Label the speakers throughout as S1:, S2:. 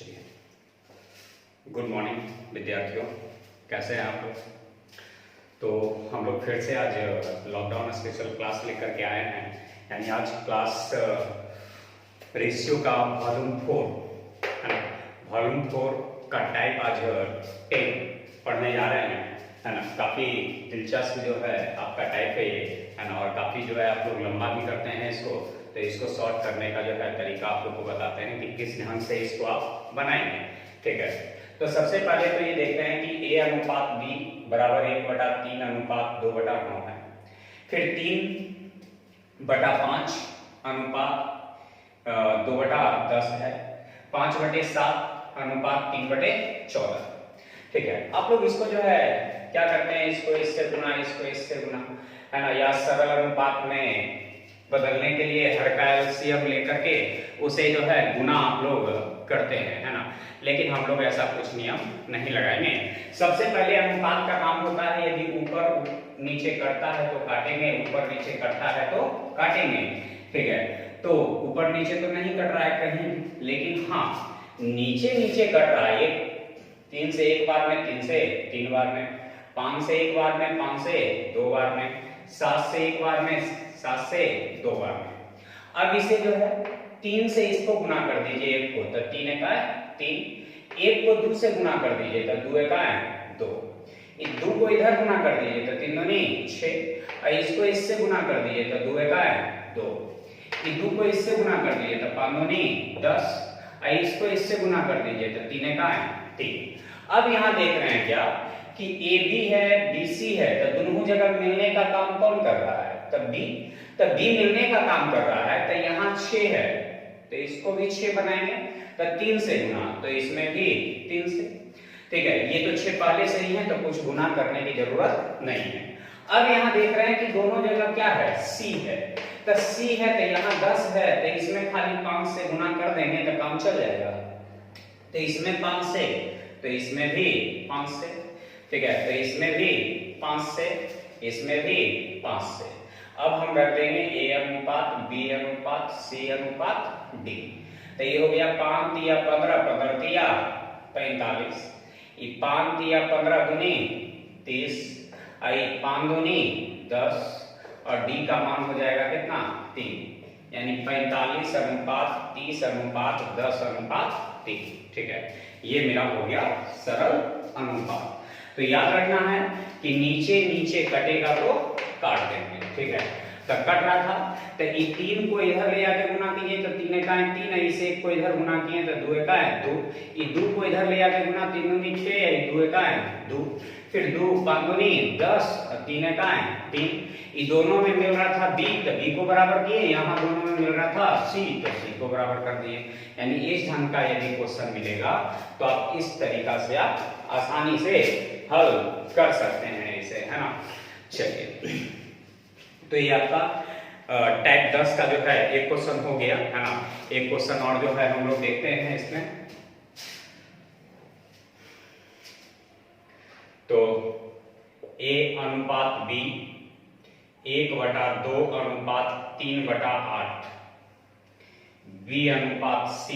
S1: चलिए, good morning विद्यार्थियों, कैसे हैं आप लोग। तो हम लोग फिर से आज लॉकडाउन स्पेशल क्लास लेकर के आए हैं। यानी आज क्लास रेशियो का वॉल्यूम 4 है ना, वॉल्यूम 4 का टाइप आज 10 पढ़ने जा रहे हैं, है ना। काफ़ी दिलचस्प जो है आपका टाइप है ये, है ना। और काफ़ी जो है आप लोग लंबा भी करते हैं इसको, तो इसको सॉर्ट करने का जो है तरीका आप लोग को बताते हैं कि किस ढंग से इसको आप बनाएंगे, ठीक है। तो सबसे पहले तो ये देखते हैं कि a अनुपात b बराबर 1/3 अनुपात 2/9 है। फिर 3/5 अनुपात 2/10 है। 5/7 अनुपात 3/14, ठीक है। आप लोग इसको जो है क्या करते हैं, इसको इससे गुना, इसको इससे गुना, है ना, या सरल अनुपात में बदलने के लिए हर का एलसीएम लेकर के उसे जो है गुना आप लोग करते हैं, है ना। लेकिन हम लोग ऐसा कुछ नियम नहीं लगाएंगे। सबसे पहले अनुपात का काम होता है, यदि ऊपर नीचे करता है तो काटेंगे, ऊपर नीचे करता है तो काटेंगे, ठीक है। तो ऊपर नीचे तो नहीं कट रहा है कहीं, लेकिन हाँ नीचे नीचे कट रहा है। 3 से एक बार में, 3 से 3 बार में, 5 से एक बार में, 5 से 2 बार में, 7 से एक बार में, 7 से 2 बार में। अब इसे जो है 3 से इसको गुना कर दीजिए, एक को, तो 3 एक है 3, एक को 2 से गुना कर दीजिए तो 2 एक है 2, इस 2 को इधर गुना कर दीजिए तो 3 दूनी 6, और इसको इससे गुना कर दीजिए तो 2 एक है 2, इस 2 को इससे गुना कर दीजिए तो 5 दूनी 10, और इसको इससे गुना कर दीजिए तो 3 एक है 3। अब यहाँ देख रहे हैं क्या कि AB है BC है, तो दोनों जगह मिलने का काम कौन कर रहा है, तब B मिलने का काम कर रहा है। तो यहाँ 6 है तो इसको भी 6 बनाएंगे, तो 3 से गुना, तो इसमें भी 3 से, ठीक है। ये तो 6 पहले से ही है तो कुछ गुना करने की जरूरत नहीं है। अब यहाँ देख रहे हैं कि दोनों जगह क्या है, C है, तो C है तो यहाँ 10 है, तो इसमें खाली 5 से गुना कर देंगे तो काम चल जाएगा। तो इसमें 5 से, तो इसमें भी 5 से, ठीक है। तो इसमें भी 5 से, इसमें भी 5 से। अब हम कर देंगे A अनुपात B अनुपात C अनुपात D। तो ये हो गया 5 दिया 15, 15 दिया 45, ये 5 दिया 15 दूनी 30, आई 5 दूनी 10, और D का मान हो जाएगा कितना 3, यानी 45 अनुपात 30 अनुपात 10 अनुपात 3, ठीक है। ये मेरा हो गया सरल अनुपात। तो याद रखना है कि नीचे नीचे कटेगा तो काट देंगे, ठीक है। तो कट रहा था तो ये 3 को इधर ले आके गुना कीजिए तो 3 एक है 3, इसे 1 को इधर गुना किए तो 2 एक है 2, ये 2 को इधर ले आके गुना, 3 दूनी 6, 2 एक है 2, फिर 2 5 दूनी 10, और 3 एक है 3। ये दोनों में मिल रहा था B, तो B को बराबर किए, यहाँ दोनों में मिल रहा था C, तो C को बराबर कर दिए। यानी इस ढंग का यदि क्वेश्चन मिलेगा तो आप इस तरीका से आप आसानी से हल कर सकते हैं इसे, है ना। चलिए, तो ये आपका टाइप 10 का जो है एक क्वेश्चन हो गया, है ना। एक क्वेश्चन और जो है हम लोग देखते हैं इसमें। तो A अनुपात B 1/2 अनुपात 3/8, B अनुपात C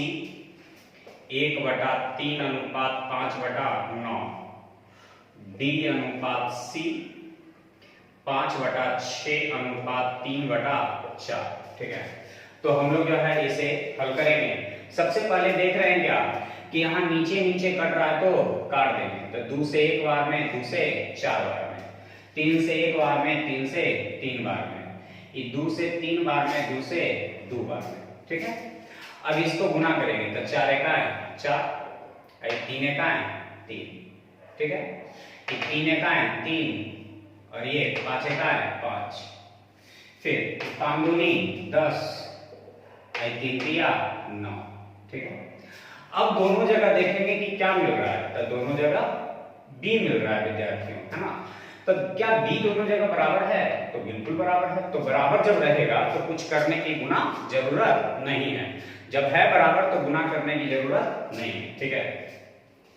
S1: 1/3 अनुपात 5/9, D अनुपात C 5/6 अनुपात 3/4, ठीक है। तो हम लोग जो है इसे हल करेंगे। सबसे पहले देख रहे हैं क्या कि यहाँ नीचे नीचे कट रहा है तो काट देंगे, तो 2 से एक बार में, 2 से 4 बार में, 3 से एक बार में, 3 से 3 बार में, ये 2 से 3 बार में, 2 से 2 बार में, ठीक है। अब इसको गुना करेंगे तो 4 एक है 4, 3 एक है 3, ठीक है। 3 एक है 3, और ये 5 एक है 5, फिर 5 दूनी 10, 3 दिया 9, ठीक है। अब दोनों जगह देखेंगे कि क्या मिल रहा है, तो दोनों जगह B मिल रहा है विद्यार्थियों, है ना। तो क्या B दोनों जगह बराबर है, तो बिल्कुल बराबर है। तो बराबर जब रहेगा तो कुछ करने की गुना जरूरत नहीं है, जब है बराबर तो गुना करने की जरूरत नहीं है, ठीक है।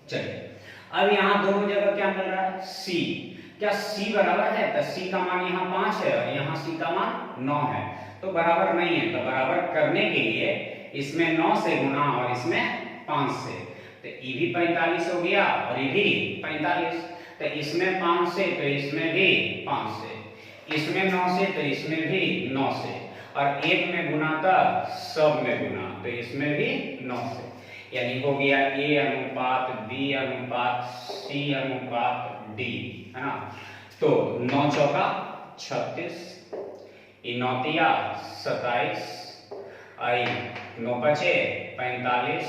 S1: चलिए, अब यहाँ दोनों जगह क्या मिल रहा है, C। क्या C बराबर है, तो C का मान यहाँ 5 है और यहाँ C का मान 9 है, तो बराबर नहीं है। तो बराबर करने के लिए इसमें 9 से गुना और इसमें 5 से, तो ये भी 45 हो गया और ये भी 45। तो इसमें 5 से तो इसमें भी 5 से, इसमें 9 से तो इसमें भी 9 से, और एक में गुना था सब में गुना, तो इसमें भी 9 से। यानी हो गया A अनुपात B अनुपात C अनुपात D, है ना। तो 9 चौका 36, 9 तिया 27, 9 पचे 45,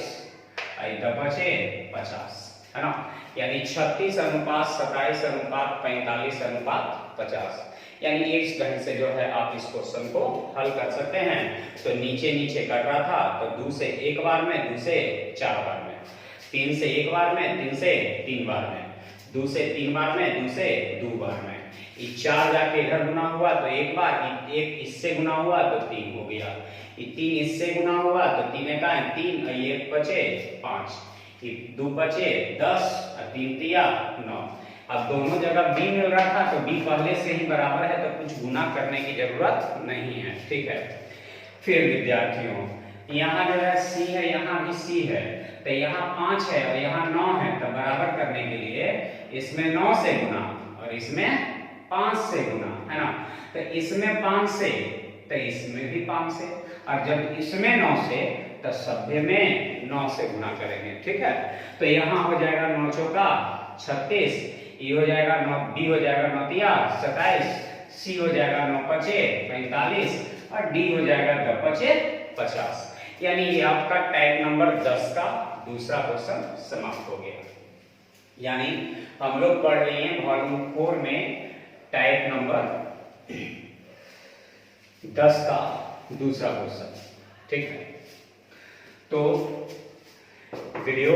S1: 10 पचे 50, है ना। यानी 36 अनुपात 27 अनुपात 45 अनुपात 50। यानी इस ढंग से जो है आप इस क्वेश्चन को हल कर सकते हैं। तो नीचे नीचे कट रहा था, तो 2 से 1 बार में, 2 से 4 बार में, 3 से 1 बार में, 3 से 3 बार में, 2 से 3 बार में, 2 से 2 बार में। ये 4 जाके इधर गुना हुआ तो 1 बार, 1 इससे गुना हुआ तो 3 हो गया, ये 3 इससे गुना हुआ तो 3 का 3, 1 बचे 5, 2 बचे 10 और 3 तिया 9। अब दोनों जगह b मिल रहा था तो b पहले से ही बराबर है, तो कुछ गुना करने की जरूरत नहीं है, ठीक है। फिर विद्यार्थियों यहाँ जो है c है, यहाँ भी c है, तो यहाँ 5 है और यहाँ 9 है, तो बराबर करने के लिए इसमें 9 से गुना और इसमें 5 से गुना, है ना। तो इसमें 5 से तो इसमें भी 5 से, और जब इसमें 9 से तो सभ्य में 9 से गुना करेंगे, ठीक है। तो यहाँ हो जाएगा 9 चौका 36, ये हो जाएगा 9, B हो जाएगा 9 तिया 27, C हो जाएगा 9 पचे 45 और D हो जाएगा 10 पचे 50। यानी ये आपका टाइप नंबर 10 का दूसरा क्वेश्चन समाप्त हो गया। यानी हम लोग पढ़ रहे हैं वॉल्यूम 4 में टाइप नंबर 10 का दूसरा क्वेश्चन, ठीक है। तो वीडियो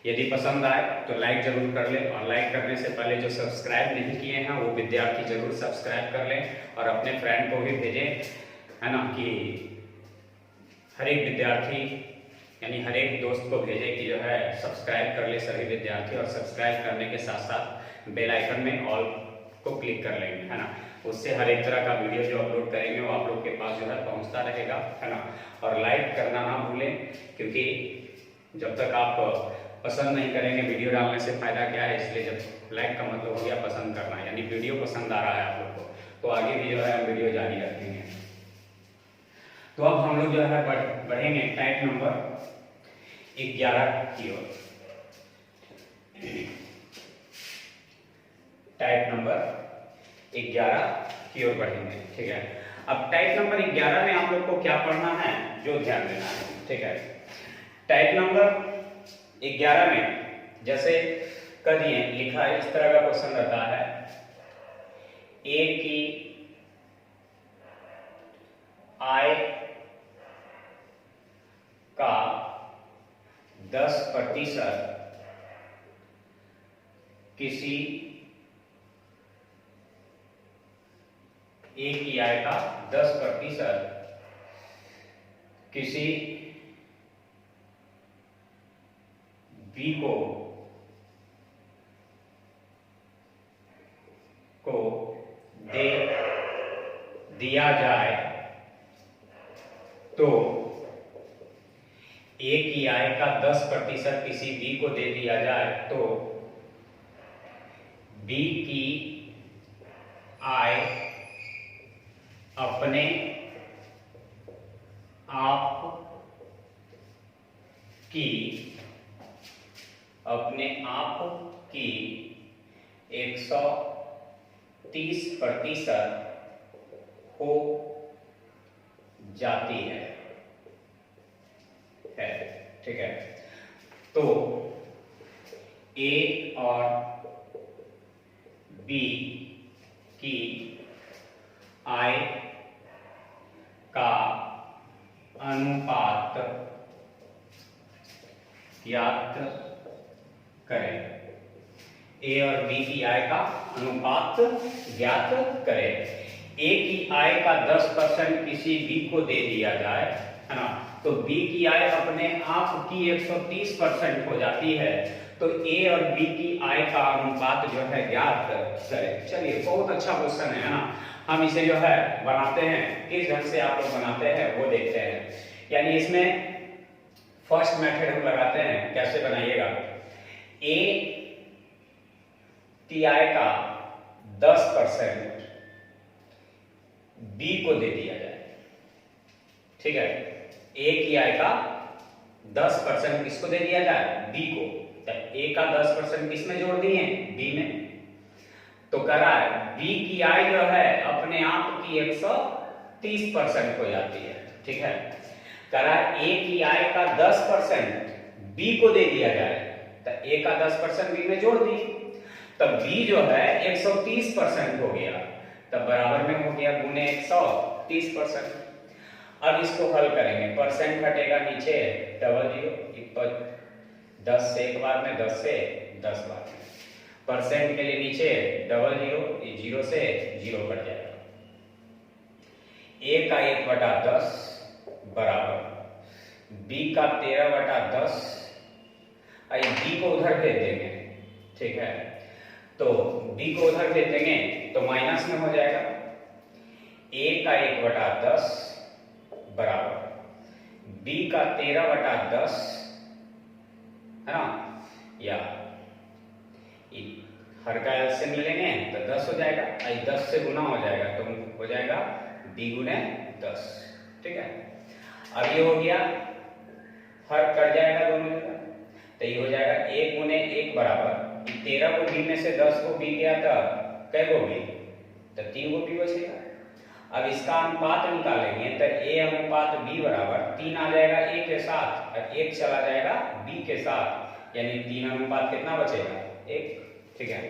S1: यदि पसंद आए तो लाइक जरूर कर लें, और लाइक करने से पहले जो सब्सक्राइब नहीं किए हैं वो विद्यार्थी जरूर सब्सक्राइब कर लें और अपने फ्रेंड को भी भेजें, है ना, कि हर एक विद्यार्थी यानी हर एक दोस्त को भेजें कि जो है सब्सक्राइब कर ले सभी विद्यार्थी, और सब्सक्राइब करने के साथ साथ बेल आइकन में ऑल को क्लिक कर लेंगे, है ना। उससे हर एक तरह का वीडियो जो अपलोड करेंगे वो आप लोग के पास जो है पहुंचता रहेगा, है ना। और लाइक करना ना भूलें, क्योंकि जब तक आप पसंद नहीं करेंगे वीडियो डालने से फायदा क्या है। इसलिए जब लाइक का मतलब हो गया पसंद करना, यानी वीडियो पसंद आ रहा है आप लोग को, तो आगे भी जो है हम वीडियो जारी रखेंगे। तो अब हम लोग जो है बढ़ेंगे टाइप नंबर 11 की ओर। टाइप नंबर 11 की ओर बढ़ेंगे, ठीक है। अब टाइप नंबर 11 में आप लोग को क्या पढ़ना है जो ध्यान देना है, ठीक है। टाइप नंबर 11 में जैसे कर दिए लिखा है, इस तरह का क्वेश्चन रहता है, ए की आय का 10% किसी ए की आय का 10% किसी बी को दे दिया जाए तो ए की आय का 10% किसी बी को दे दिया जाए तो बी की आय अपने आप की 130% हो जाती है, ठीक है। तो ए और बी की आय का अनुपात ज्ञात करें। ए और बी की आय का अनुपात ज्ञात करें। ए की आय का 10% किसी बी को दे दिया जाए, है ना, तो बी की आय अपने आप की 130% हो जाती है, तो ए और बी की आय का अनुपात जो है ज्ञात करें। चलिए, बहुत अच्छा क्वेश्चन है ना। हम इसे जो है बनाते हैं, किस ढंग से आप लोग बनाते हैं वो देखते हैं। यानी इसमें फर्स्ट मेथड हम लगाते हैं, कैसे बनाइएगा, ए टी आई का 10% बी को दे दिया जाए। ठीक है, ए की आई का 10% किसको दे दिया जाए, बी को। तो ए का 10% किस में जोड़ दिए, बी में। तो कह रहा है बी की आई जो है अपने आप की 130% हो जाती है। ठीक है, कह रहा है ए की आई का 10% बी को दे दिया जाए, तो ए का 10% बी में जोड़ दी, तब बी जो है 130% हो गया, तब बराबर में हो गया गुने 130%। अब इसको हल करेंगे, परसेंट घटेगा नीचे, डबल जीरो, 10 से एक बार में, 10 से 10 बार में, परसेंट के लिए नीचे डबल जीरो, ये जीरो से जीरो कट जाएगा, ए का 1/10 बराबर बी का 13/10, बी को उधर भेज देंगे। ठीक है, तो बी को उधर भेज देंगे तो माइनस में हो जाएगा, ए का 1/10 बराबर बी का 13/10 है ना, या हर का एलसीएम ले लेंगे तो 10 हो जाएगा, 10 से गुना हो जाएगा तो हो जाएगा बी गुने 10। ठीक है, अब ये हो गया, हर कट जाएगा दोनों जगह, तो ये हो जाएगा 1 गुने 1 बराबर 13 को बी में से 10 को बी गया था, कै को बी, तो 3 को बी बचेगा। अब इसका अनुपात निकालेंगे तो ए अनुपात बी बराबर 3 आ जाएगा ए के साथ और 1 चला जाएगा बी के साथ, यानी 3 अनुपात कितना बचेगा, 1। ठीक है,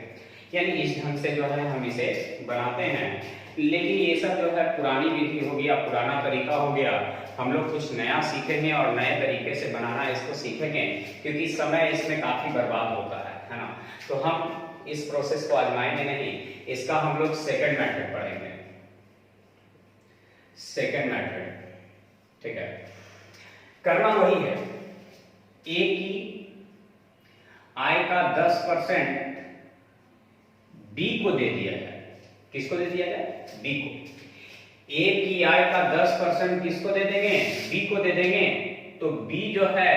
S1: यानी इस ढंग से जो है हम इसे बनाते हैं। लेकिन ये सब जो है पुरानी विधि हो गया, पुराना तरीका हो गया, हम लोग कुछ नया सीखेंगे और नए तरीके से बनाना इसको सीखेंगे, क्योंकि समय इसमें काफी बर्बाद होता है ना। तो हम इस प्रोसेस को आजमाएंगे नहीं, इसका हम लोग सेकंड मेथड पढ़ेंगे, सेकंड मेथड। ठीक है, करना वही है, ए की आई का 10% बी को दे दिया जाए, किसको दे दिया जाए, बी को। ए की आई का 10% किसको दे देंगे, बी को दे देंगे, तो बी जो है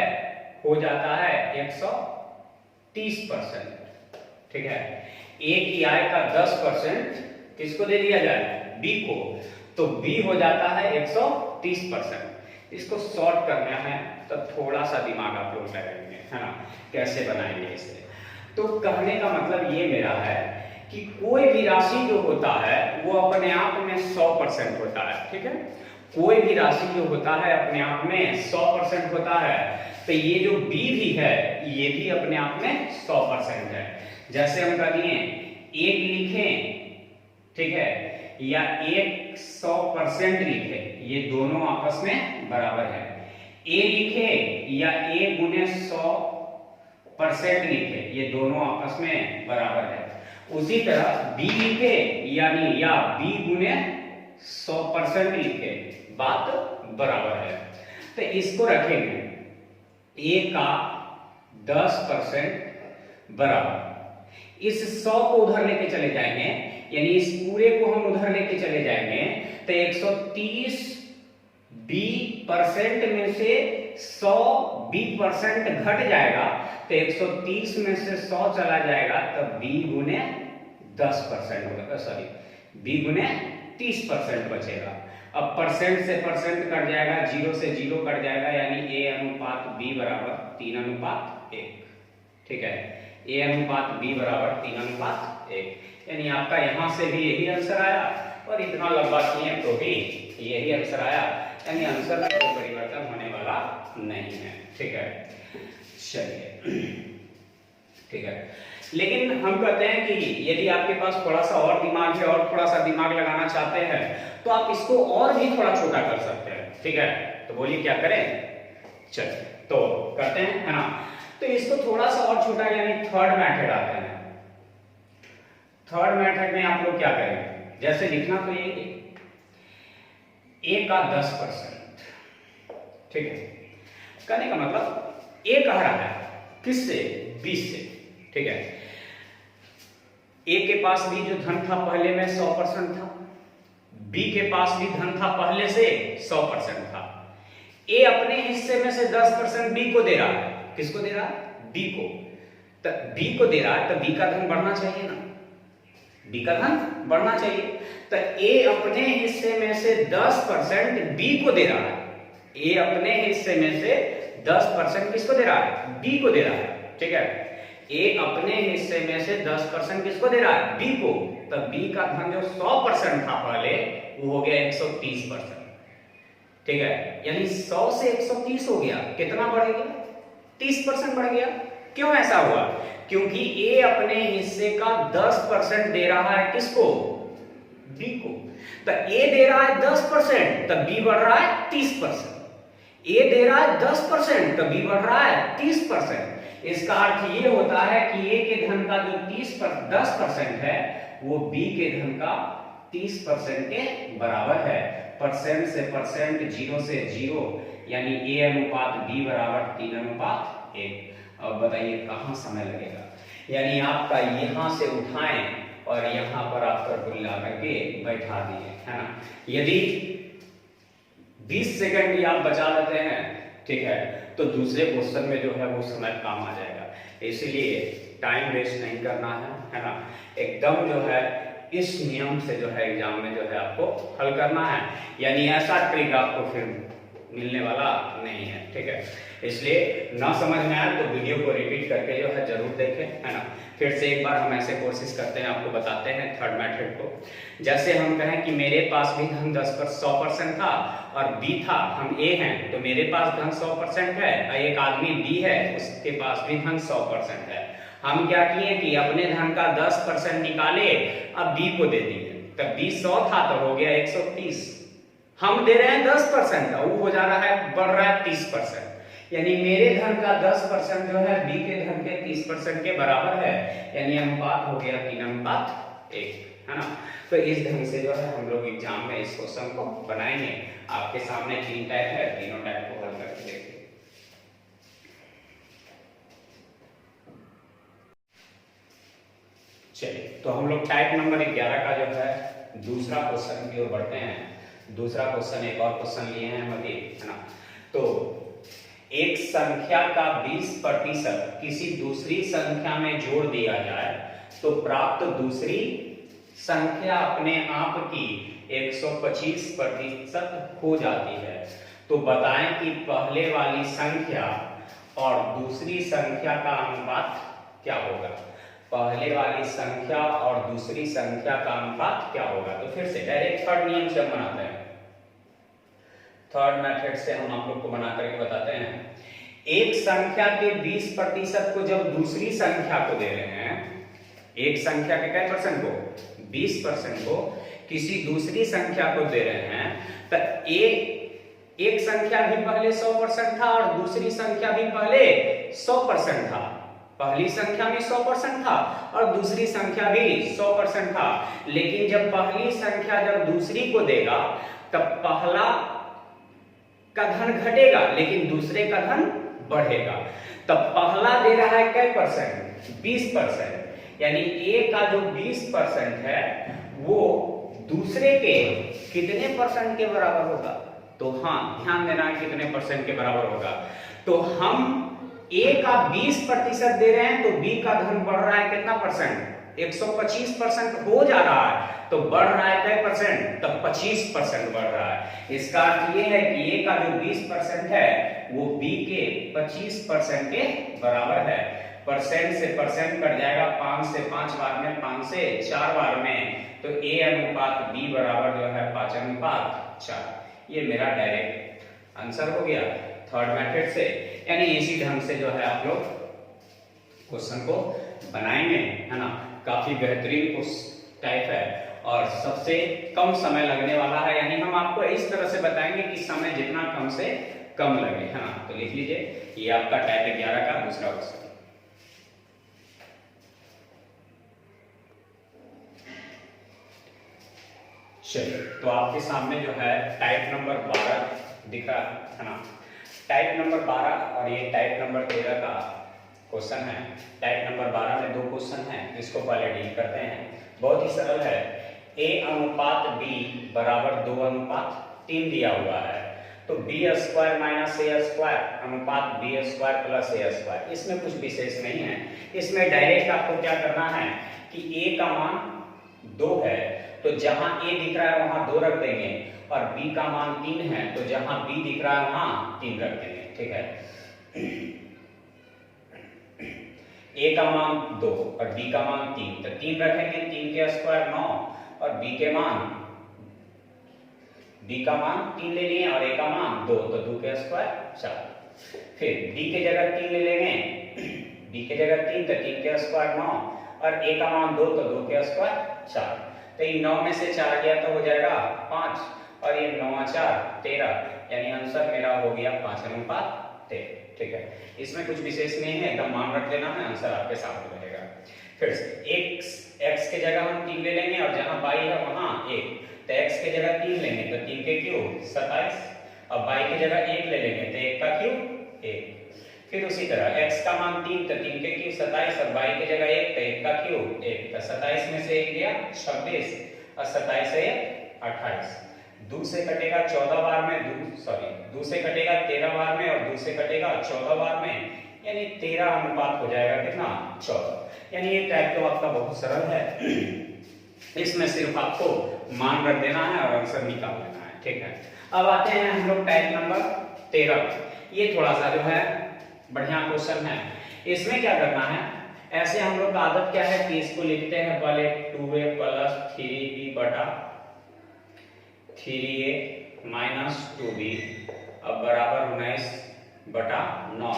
S1: हो जाता है 130%। ठीक है, ए की आई का 10% किसको दे दिया जाए, बी को, तो बी हो जाता है 130%। इसको शॉर्ट करना है तो थोड़ा सा दिमाग आप लोग लगाएंगे, है ना, कैसे बनाएंगे इसे। तो कहने का मतलब ये मेरा है कि कोई भी राशि जो होता है वो अपने आप में 100% होता है। ठीक है, कोई भी राशि जो होता है अपने आप में 100% होता है, तो ये जो b भी है ये भी अपने आप में 100% है। जैसे हम कह दिए 1 लिखें, ठीक है, या 100% लिखे, ये दोनों आपस में बराबर है। a लिखे या a गुने 100% लिखे, ये दोनों आपस में बराबर है। उसी तरह b लिखे यानी या b गुने 100% लिखे, बात बराबर है। तो इसको रखेंगे a का 10% बराबर, इस 100 को उधर लेके चले जाएंगे, यानी इस पूरे को हम उधर लेके चले जाएंगे, तो 130 20% में से 100 20% घट जाएगा, तो 130 में से 100 चला जाएगा, तब b गुने 10% होगा, सॉरी b गुने 30% बचेगा। अब परसेंट से परसेंट कट जाएगा, 0 से 0 कट जाएगा, यानी a अनुपात b बराबर 3:1। ठीक है, a अनुपात b बराबर 3:1, यानी आपका यहां से भी यही आंसर आया और इतना लंबा किए तो भी यही आंसर आया, यानी आंसर में कोई परिवर्तन होने वाला नहीं है। ठीक है, चलिए, ठीक है। लेकिन हम कहते हैं कि यदि आपके पास थोड़ा सा और दिमाग है और थोड़ा सा दिमाग लगाना चाहते हैं तो आप इसको और भी थोड़ा छोटा कर सकते हैं। ठीक है, तो बोलिए क्या करें, चलिए तो करते हैं, है ना। तो इसको थोड़ा सा और छोटा, यानी थर्ड मेथड आता है। थर्ड मेथड में आप लोग क्या करेंगे, जैसे लिखना तो यही a का 10%, ठीक है, कहने का मतलब a कह रहा है किससे, 20 से। ठीक है, a के पास भी जो धन था पहले में 100% था, b के पास भी धन था पहले से 100% था, ए अपने हिस्से में से 10% बी को दे रहा है। किसको दे रहा है? बी को। तो बी को दे रहा है तो बी का धन बढ़ना चाहिए ना, बी का धन बढ़ना चाहिए। तो ए अपने हिस्से में से 10% बी को दे रहा है। ए अपने हिस्से में से 10% किसको दे रहा है? बी को दे रहा है। ठीक है, ए अपने हिस्से में से 10% किसको दे रहा है? बी को। तो बी का धन जो 100% था पहले, वो हो गया 130%। ठीक है, यानी 100 से 130 हो गया, कितना बढ़ गया? 30% बढ़ गया। क्यों ऐसा हुआ? क्योंकि ए अपने हिस्से का 10% दे रहा है किसको? बी को। तो ए दे रहा है 10%, तब बी बढ़ रहा है 30%। ए दे रहा है 10%, तब बी बढ़ रहा है 30%। इसका अर्थ ये होता है कि ए के धन का जो 10% है वो बी के धन का 30% के बराबर है। परसेंट से परसेंट, जीरो से जीरो, यानी ए अनुपात बी बराबर 3:1। अब बताइए कहां समय लगेगा? यानी आपका यहां से उठाएं और यहां पर आप कुल करके बैठा दिए, है ना। यदि 20 सेकंड भी आप बचा लेते हैं, ठीक है, तो दूसरे क्वेश्चन में जो है वो समय काम आ जाएगा। इसलिए टाइम वेस्ट नहीं करना है ना। एकदम जो है इस नियम से जो है एग्जाम में जो है आपको हल करना है, यानी ऐसा ट्रिक आपको फिर मिलने वाला नहीं है। ठीक है, इसलिए ना समझ में आए तो वीडियो को रिपीट करके जो है जरूर देखें, है ना। फिर से एक बार हम ऐसे कोशिश करते हैं, आपको बताते हैं थर्ड मेथड को। जैसे हम कहें कि मेरे पास भी धन 100% था और बी था, हम ए हैं तो मेरे पास धन 100% है, एक आदमी बी है उसके पास भी धन 100% है। हम क्या किए कि अपने धन का 10% निकाले, अब बी को दे दिए। तब बी 100 था तो हो गया 130। हम दे रहे हैं 10% का, वो हो जा रहा है, बढ़ रहा है 30%। यानी मेरे धन का 10% जो है बी के धन के 30% के बराबर है, यानी अनुपात हो गया 3:1, है ना। तो इस ढंग से जो है हम लोग एग्जाम में इस क्वेश्चन को बनाएंगे। आपके सामने 3 टाइप है, तीनों टाइप को हल करके देखिए। चलिए, तो हम लोग टाइप नंबर 11 का जो है दूसरा क्वेश्चन की ओर बढ़ते हैं। दूसरा क्वेश्चन, एक और क्वेश्चन लिए हैं हम अभी, है ना। तो एक संख्या का 20% किसी दूसरी संख्या में जोड़ दिया जाए तो प्राप्त दूसरी संख्या अपने आप की 125% हो जाती है। तो बताएं कि पहले वाली संख्या और दूसरी संख्या का अनुपात क्या होगा। पहले वाली संख्या और दूसरी संख्या का अनुपात क्या होगा। तो फिर से डायरेक्ट थर्ड नियम से हम बनाते हैं, थर्ड मेथड से हम आप लोग को बना करके बताते हैं। एक संख्या के 20% को जब दूसरी संख्या को दे रहे हैं, एक संख्या के क्या परसेंट को, 20% को किसी दूसरी संख्या को दे रहे हैं, तो एक संख्या भी पहले 100% था और दूसरी संख्या भी पहले 100% था। पहली संख्या में 100% था और दूसरी संख्या भी 100% था। लेकिन जब पहली संख्या जब दूसरी को देगा तब पहला का धन घटेगा लेकिन दूसरे का धन बढ़ेगा। तब पहला दे रहा है क्या परसेंट, 20%, यानी ए का जो 20% है वो दूसरे के कितने परसेंट के बराबर होगा। तो हाँ, ध्यान देना है कितने परसेंट के बराबर होगा। तो हम ए का 20% दे रहे हैं तो बी का धन बढ़ रहा है कितना परसेंट, 125% हो जा रहा है, तो बढ़ रहा है क्या परसेंट, तब 25% बढ़ रहा है। इसका अर्थ ये है कि ए का जो 20% है वो बी के 25% के बराबर है। परसेंट से परसेंट कट जाएगा, 5 से 5 बार में, 5 से 4 बार में, तो ए अनुपात बी बराबर जो है 5:4। ये मेरा डायरेक्ट आंसर हो गया थर्ड मेथड से। यानी इसी ढंग से जो है आप लोग क्वेश्चन को बनाएंगे, है ना। काफी बेहतरीन टाइप है और सबसे कम समय लगने वाला है, यानी हम आपको इस तरह से बताएंगे कि समय जितना कम से कम लगे, है ना। तो लिख लीजिए, ये आपका टाइप 11 का दूसरा क्वेश्चन। चलिए, तो आपके सामने जो है टाइप नंबर 12 दिख रहा है ना। टाइप नंबर 12 और ये टाइप नंबर 13 का क्वेश्चन है। टाइप नंबर 12 में 2 क्वेश्चन हैं, इसको पहले डील करते हैं। बहुत ही सरल है। a अनुपात b बराबर 2:3 दिया हुआ है। तो बी स्क्वायर माइनस ए स्क्वायर अनुपात बी स्क्वायर प्लस ए स्क्वायर। इसमें कुछ विशेष नहीं है, इसमें डायरेक्ट आपको क्या करना है कि ए का मान 2 है तो जहां ए दिख रहा है वहां 2 रख देंगे, और बी का मान 3 है तो जहां बी दिख रहा है वहां 3 रख देंगे। ठीक है, ए का मान 2 और बी का मान 3, तो 3 रखेंगे, 3 के स्क्वायर 9 और बी का मान 3 ले लिए और ए का मान 2, तो 2 के स्क्वायर 4। फिर बी के जगह 3 ले लेंगे, बी के जगह 3 तो 3 के स्क्वायर 9 और ए का मान 2 तो 2 के स्क्वायर 4। तो ये 9 में से 4 गया तो हो जाएगा 5 और ये 9 4 13, यानी आंसर मेरा हो गया 5:13। ठीक है, इसमें कुछ विशेष नहीं है, एकदम मान रख लेना है, आंसर आपके सामने रहेगा। फिर से x के जगह हम 3 ले लेंगे और जहां y है वहां 1, तो x के जगह 3 लेंगे तो 3 के क्यूब 27, अब y की जगह 1 ले लेंगे तो 1 का क्यूब 1। फिर उसी तरह x का मान 3 तो 3 के क्यूब 27 और y की जगह 1 तो 1 का क्यूब 1, तो 27 में से 1 गया 26 और 27 से 28, 2 से कटेगा 14 बार में, 2 से कटेगा 13 बार में और 2 से कटेगा 14 बार में, यानी 13 अनुपात हो जाएगा कितना 14। यानी ये टाइप तो आपका बहुत सरल है, इसमें सिर्फ आपको मान रख देना है और आंसर निकाल लेना है। ठीक है, अब आते हैं हम लोग टाइप नंबर 13। ये थोड़ा सा जो है बढ़िया क्वेश्चन है। इसमें क्या करना है, ऐसे हम लोग का आदत क्या है कि इसको लिखते हैं पहले 2a प्लस 3b बटा 3a माइनस 2b अब बराबर 19 बटा 9,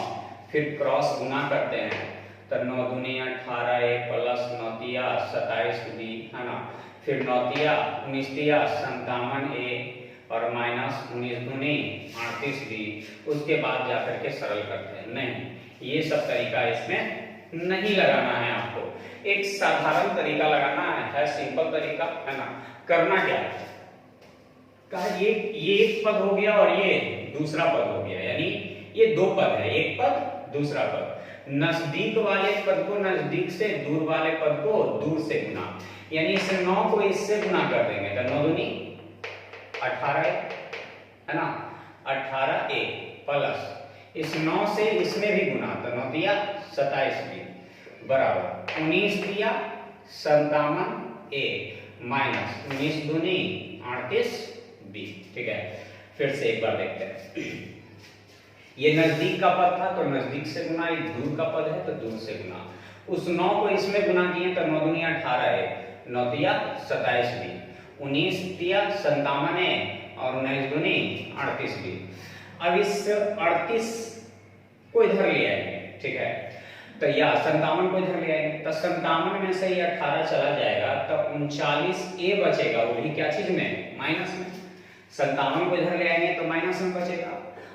S1: फिर क्रॉस गुना करते हैं तो 9 दूनी 18 a प्लस 9 तिया 27b है ना, फिर 9 तिया 19 तिया 57 a और माइनस 19 दूनी 38b, उसके बाद जाकर के सरल करते हैं। नहीं, ये सब तरीका इसमें नहीं लगाना है, आपको एक साधारण तरीका लगाना है सिंपल तरीका है ना। करना क्या है, कहा ये एक पद हो गया और ये दूसरा पद हो गया, यानी ये 2 पद है, एक पद दूसरा पद। नजदीक वाले पद को नजदीक से, दूर वाले पद को दूर से गुना, यानी इस 9 को इससे गुना कर देंगे तो 9 दूनी 18 है ना, 18a प्लस इस 9 से इसमें भी गुना तो 9 दिया 27b बराबर 19 दिया 57a माइनस 19 दूनी 38b। ठीक है, फिर से एक बार देखते हैं, ये नजदीक का पद था तो नजदीक से गुना, ये दूर का पद है तो दूर से गुना। उस 9 को इसमें गुना किए तो 9 दूनी 18 है, 9 दिया 27b, 19 दिया 57 और 19 दूनी 38b। अब इस 38 को इधर ले आएंगे। ठीक है, तो या 57 को इधर ले आएंगे तो 57 में से ये 18 चला जाएगा तो 39a बचेगा, वो भी क्या चीज में, माइनस में। 57 को इधर ले आएंगे तो माइनस में बचेगा।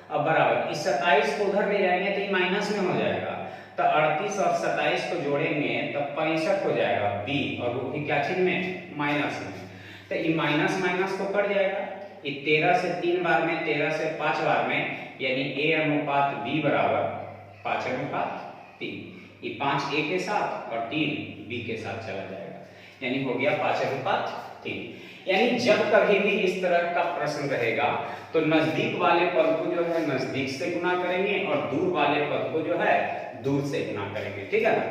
S1: अब बराबर इस 27 को उधर ले जाएंगे तो ये माइनस में हो जाएगा, तो 38 और 27 को जोड़ेंगे तो 65 हो जाएगा b, और वो भी क्या चीज में, माइनस में। तो ये माइनस माइनस को कट जाएगा, ये 13 से 3 बार में, 13 से 5 बार में, यानी a अनुपात b बराबर 5:3। ये 5 a के साथ और 3 b के साथ चला जाएगा, यानी हो गया 5:3। यानी जब कभी भी इस तरह का प्रश्न रहेगा तो नजदीक वाले पद को जो है नजदीक से गुना करेंगे और दूर वाले पद को जो है दूर से गुना करेंगे। ठीक है ना,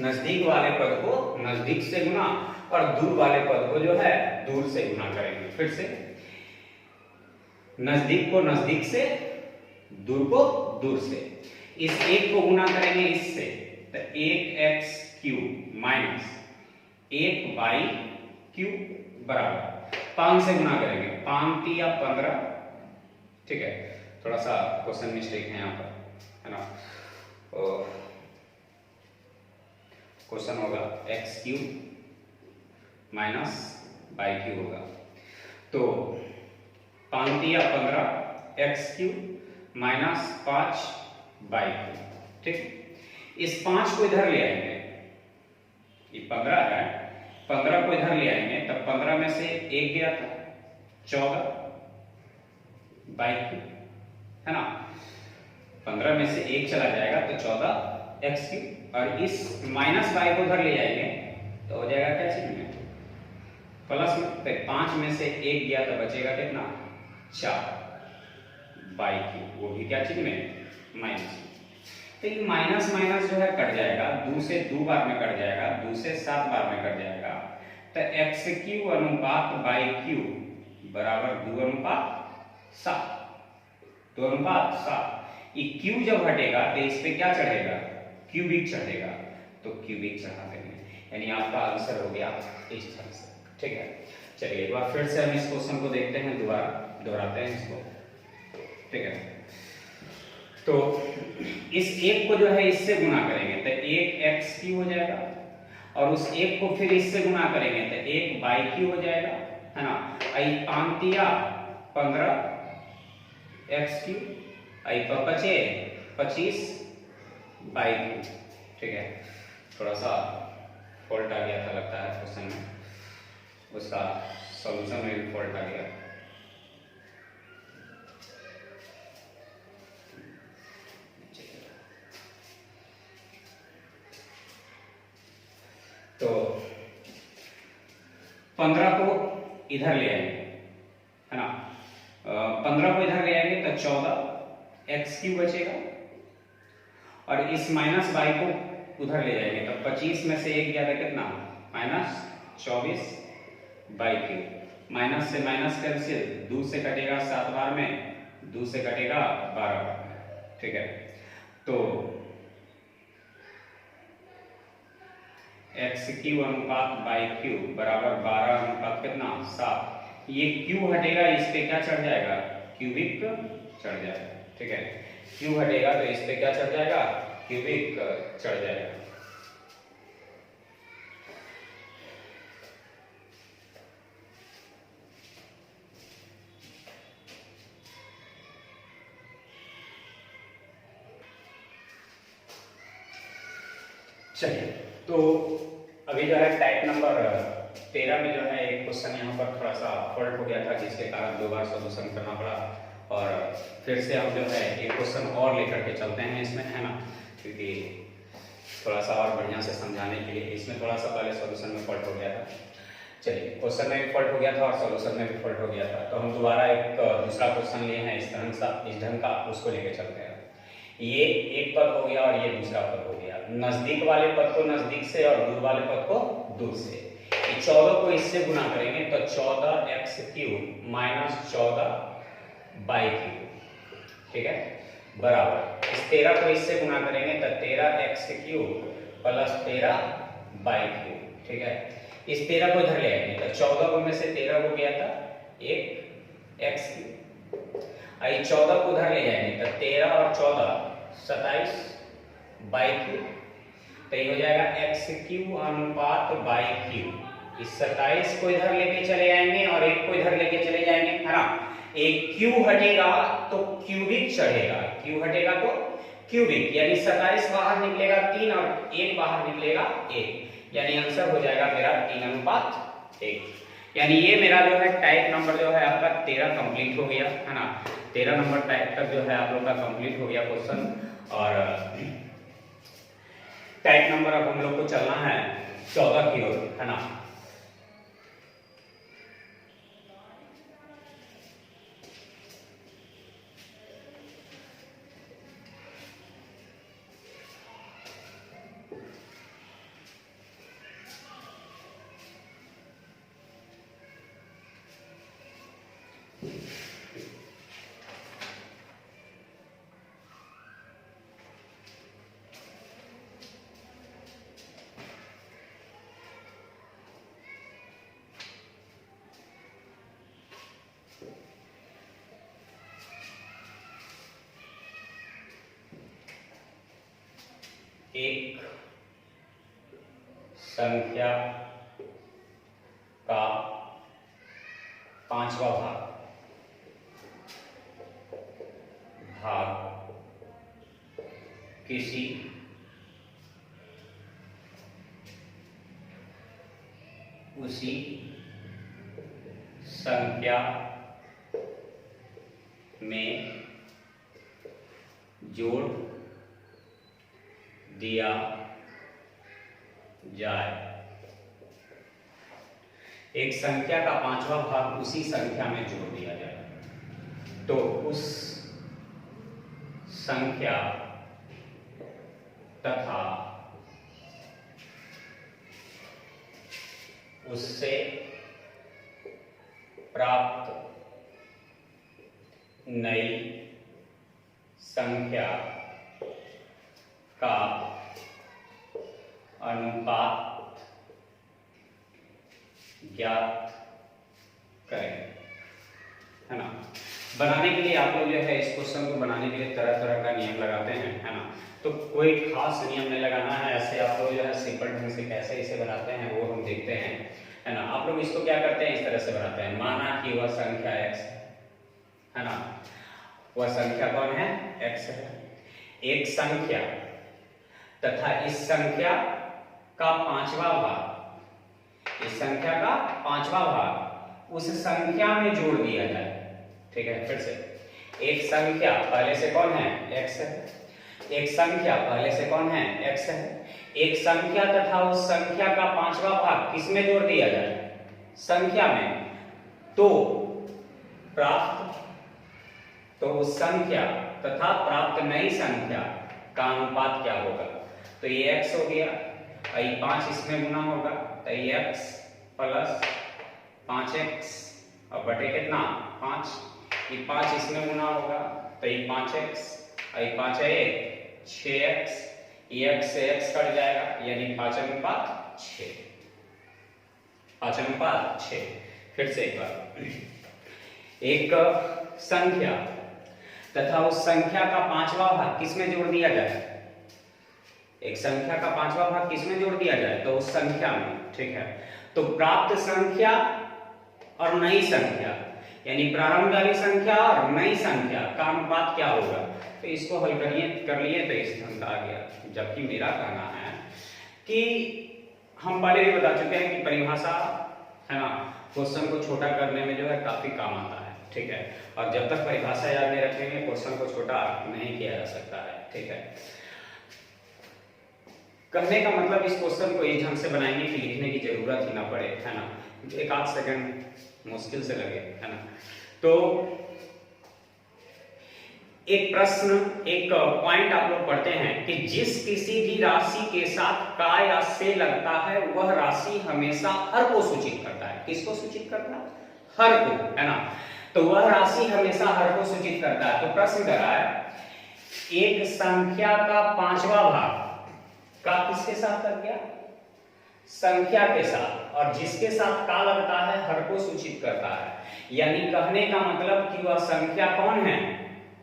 S1: नजदीक वाले पद को नजदीक से गुना और दूर वाले पद को जो है दूर से गुना करेंगे। फिर से नजदीक को नजदीक से, दूर को दूर से। इस 1 को गुना करेंगे इससे तो 1x³ माइनस 1y³ बराबर 5 से गुना करेंगे, 5 तिया 15। ठीक है, थोड़ा सा क्वेश्चन मिस्टेक है यहाँ पर, है ना। क्वेश्चन होगा x³ माइनस y³ होगा, तो 5 तिया 15 x³ माइनस 5y³। ठीक, इस 5 को इधर ले आएंगे, ये 15 है, 15 को इधर ले आएंगे तब 15 में से 1 गया था 14 y³ है ना, 15 में से 1 चला जाएगा तो 14 x³ और इस माइनस y को उधर ले जाएंगे तो हो जाएगा क्या चीज में, प्लस में। तो 5 में से 1 गया तो बचेगा कितना 4 बाई क्यू, वो भी क्या चीज में, माइनस। तो ये माइनस माइनस जो है कट जाएगा, 2 से 2 बार में कट जाएगा, 2 से 7 बार में कट जाएगा। तो एक्स क्यू अनुपात बाई क्यू बराबर 2 अनुपात 7, 2 अनुपात 7। ये क्यू जब हटेगा तो इस पे क्या चढ़ेगा, क्यूबिक चढ़ेगा, तो क्यूबिक चढ़ा देंगे, यानी आपका आंसर हो गया इस तरह से। ठीक है, चलिए एक बार फिर से हम इस क्वेश्चन को देखते हैं, दोबारा दोहराते हैं इसको। ठीक है, तो इस एक को जो है इससे गुणा करेंगे तो एक एक्स क्यू हो जाएगा, और उस एक को फिर इससे गुणा करेंगे तो एक बाई क्यू हो जाएगा, है ना। आई 15 एक्स क्यू, आई बचे 25 बाई क्यू। ठीक है, थोड़ा सा फॉल्ट आ गया था लगता है क्वेश्चन में, उसका सॉल्यूशन में भी फॉल्ट आ गया। तो 15 को इधर ले आएंगे, है ना, 15 को इधर ले आएंगे तो 14 एक्स क्यू बचेगा, और इस माइनस बाई को उधर ले जाएंगे तो 25 में से 1 गया था कितना, माइनस 24 बाई क्यू। माइनस से माइनस कैंसिल, 2 से कटेगा 7 बार में, 2 से कटेगा 12 बार में। ठीक है, तो एक्स क्यू अनुपात बाई क्यू बराबर 12 अनुपात कितना, 7। ये क्यू हटेगा, इस पे क्या चढ़ जाएगा, क्यूबिक चढ़ जाएगा। ठीक है, क्यू हटेगा तो इस पे क्या चढ़ जाएगा, क्यूबिक चढ़ जाएगा। चलिए, तो अभी जो है टाइप नंबर 13 में जो है एक क्वेश्चन यहाँ पर थोड़ा सा फॉल्ट हो गया था, जिसके कारण 2 बार सॉल्यूशन करना पड़ा, और फिर से हम जो है एक क्वेश्चन और लेकर के चलते हैं इसमें, है ना, क्योंकि थोड़ा सा और बढ़िया से समझाने के लिए। इसमें थोड़ा सा पहले सॉल्यूशन में फॉल्ट हो गया था। चलिए, क्वेश्चन में भी फॉल्ट हो गया था और सॉल्यूशन में भी फॉल्ट हो गया था, तो हम दोबारा एक दूसरा क्वेश्चन लिए हैं इस ढंग का, उसको लेके चलते हैं। ये एक पद हो गया और ये दूसरा पद हो गया। नजदीक वाले पद को नजदीक से और दूर वाले पद को दूर से। 14 को इससे गुना करेंगे तो 14 x cube minus 14 by cube. ठीक है, बराबर इस 13 को इससे गुना करेंगे तो 13 x cube plus 13 by cube. ठीक है, इस 13 को इधर ले आएंगे तो 14 को में से 13 को गया था एक एक्स क्यूब, आई 14 को उधर ले जाएंगे तो 13 और 14 27 बाई क्यूब, तो ये हो जाएगा एक्स क्यूब अनुपात बाई क्यूब। इस 27 को इधर लेके चले जाएंगे और एक को इधर लेके चले जाएंगे, है ना। एक क्यू हटेगा तो क्यूबिक चढ़ेगा, क्यू हटेगा तो क्यूबिक, यानी 27 बाहर निकलेगा 3 और 1 बाहर निकलेगा 1, यानी आंसर हो जाएगा मेरा 3 अनुपात 1। यानी ये मेरा जो है टाइप नंबर जो है आपका 13 कंप्लीट हो गया, है ना। 13 नंबर टाइप तक जो है आप लोग का कंप्लीट हो गया क्वेश्चन, और टाइप नंबर अब हम लोग को चलना है 14 की ओर, है ना। एक संख्या का 5वां भाग किसी उसी संख्या में जोड़ दिया जाए। एक संख्या का 5वां भाग उसी संख्या में जोड़ दिया जाए। तो उस संख्या तथा उससे प्राप्त नई संख्या का अनुपात ज्ञात करें, है ना। बनाने के लिए आप लोग जो है इस क्वेश्चन को बनाने के लिए तरह तरह का नियम लगाते हैं, है ना। तो कोई खास नियम नहीं लगाना है, ऐसे आप लोग जो है सिंपल ढंग से कैसे इसे बनाते हैं वो हम देखते हैं, है ना। आप लोग इसको क्या करते हैं, इस तरह से बनाते हैं। माना कि वह संख्या x है ना, वह संख्या कौन है, x है। एक संख्या तथा इस संख्या का पांचवा भाग, इस संख्या का पांचवा भाग उस संख्या में जोड़ दिया जाए। ठीक है, फिर से एक संख्या पहले से कौन है, x है। एक संख्या पहले से कौन है, x है। एक संख्या तथा उस संख्या का पांचवा भाग किसमें जोड़ दिया जाए, संख्या में। तो प्राप्त, तो उस संख्या तथा प्राप्त नई संख्या का अनुपात क्या होगा। तो ये x हो गया, ये 5 इसमें गुना होगा, तो ये x प्लस 5x और बटे कितना 5, ये 5 इसमें गुना होगा, तो ये 5x, ये 5 है 6x, ये x से x कट जाएगा, यानी 5:6, 5:6। फिर से एक बार, एक संख्या तथा उस संख्या का पांचवा भाग किसमें जोड़ दिया जाए, एक संख्या का पांचवा भाग किसमें जोड़ दिया जाए, तो उस संख्या में। ठीक है, तो प्राप्त संख्या और नई संख्या, यानी प्रारंभ वाली संख्या और नई संख्या का अनुपात क्या होगा। तो इसको हल कर लिए तो इस ढंग आ गया। जबकि मेरा कहना है कि हम पहले भी बता चुके हैं कि परिभाषा, है ना, क्वेश्चन को छोटा करने में जो है काफी काम आता है। ठीक है, और जब तक परिभाषा याद नहीं रखेंगे क्वेश्चन को छोटा नहीं किया जा सकता है। ठीक है, कहने का मतलब इस क्वेश्चन को इस ढंग से बनाएंगे कि लिखने की जरूरत ही ना पड़े, है ना, एक आध सेकंड मुश्किल से लगे, है ना। तो एक प्रश्न, एक पॉइंट आप लोग पढ़ते हैं कि जिस किसी भी राशि के साथ का या से लगता है वह राशि हमेशा हर को सूचित करता है। किसको सूचित करता है, हर को, है ना। तो वह राशि हमेशा हर को सूचित करता है। तो प्रश्न कर रहा है, एक संख्या का पांचवा भाग का किसके साथ लग गया, संख्या के साथ, और जिसके साथ का लगता है हर को सूचित करता है। यानी कहने का मतलब कि वह संख्या कौन है,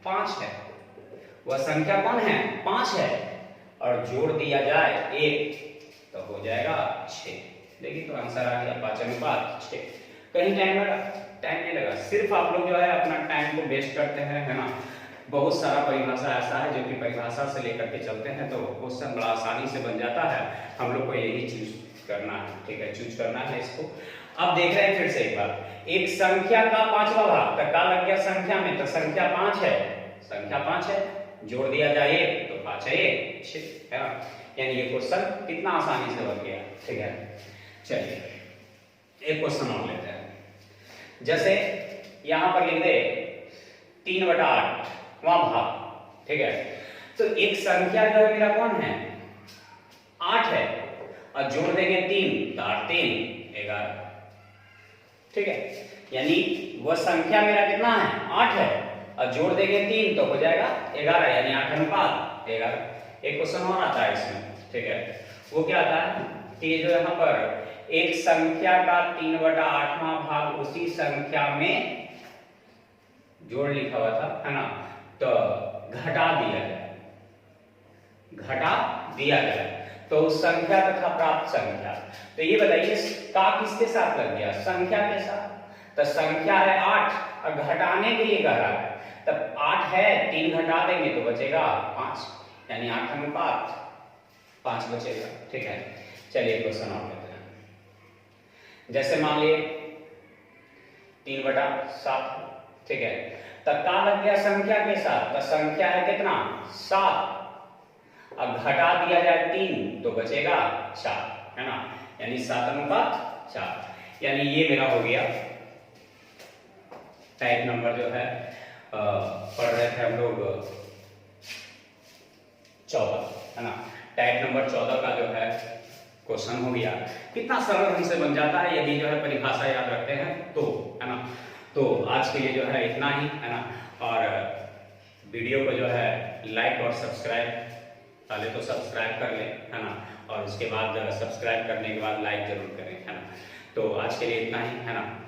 S1: 5 है। वह संख्या कौन है, 5 है, और जोड़ दिया जाए 1 तो हो जाएगा 6। देखिए तो आंसर आ गया 5:6। कहीं टाइम लगा, टाइम नहीं लगा, सिर्फ आप लोग जो है अपना टाइम को वेस्ट करते हैं, है ना। बहुत सारा परिभाषा ऐसा है जो कि परिभाषा से लेकर के चलते हैं तो क्वेश्चन बड़ा आसानी से बन जाता है। हम लोग को यही चूज करना है। ठीक है, चूज करना है इसको। अब देख रहे हैं फिर से एक बार, एक संख्या का पांचवा भाग, तो का लग गया संख्या में, तो संख्या 5 है, संख्या 5 है, जोड़ दिया जाए तो 5 है 6, है ना। यानी ये क्वेश्चन कितना आसानी से बन गया। ठीक है, चलिए एक क्वेश्चन और लेते हैं। जैसे यहां पर लिख दे 3/8 वहां भाग। ठीक है, तो एक संख्या जो है मेरा कौन है, 8 है, और जोड़ देंगे 3 तो 8 3 11। ठीक है, यानी वह संख्या मेरा कितना है, 8 है, और जोड़ देंगे 3 तो हो जाएगा 11, यानी 8:11। एक क्वेश्चन और आता है इसमें। ठीक है, वो क्या आता है कि जो यहाँ पर एक संख्या का 3/8वां भाग उसी संख्या में जोड़ लिखा हुआ था, है ना, तो घटा दिया जाए, घटा दिया जाए तो उस संख्या तथा प्राप्त संख्या। तो ये बताइए का किसके साथ लग गया, संख्या के साथ। तो संख्या है 8 और घटाने के लिए कह रहा है, तब 8 है, 3 घटा देंगे तो बचेगा 5, यानी 8:5 बचेगा। ठीक है, चलिए क्वेश्चन और लेते हैं। जैसे मान लिए 3/7। ठीक है, तब का लग गया संख्या के साथ, तो संख्या है कितना 7, अब घटा दिया जाए 3 तो बचेगा 4, है ना, यानी 7:4। यानी ये मेरा हो गया टाइप नंबर जो है पढ़ रहे थे हम लोग 14, है ना। टाइप नंबर 14 का जो है क्वेश्चन हो गया। कितना सरल ढंग से बन जाता है यदि जो है परिभाषा याद रखते हैं तो, है ना। तो आज के लिए जो है इतना ही, है ना। और वीडियो को जो है लाइक और सब्सक्राइब, पहले तो सब्सक्राइब कर लें, है ना, और उसके बाद सब्सक्राइब करने के बाद लाइक जरूर करें, है ना। तो आज के लिए इतना ही, है ना।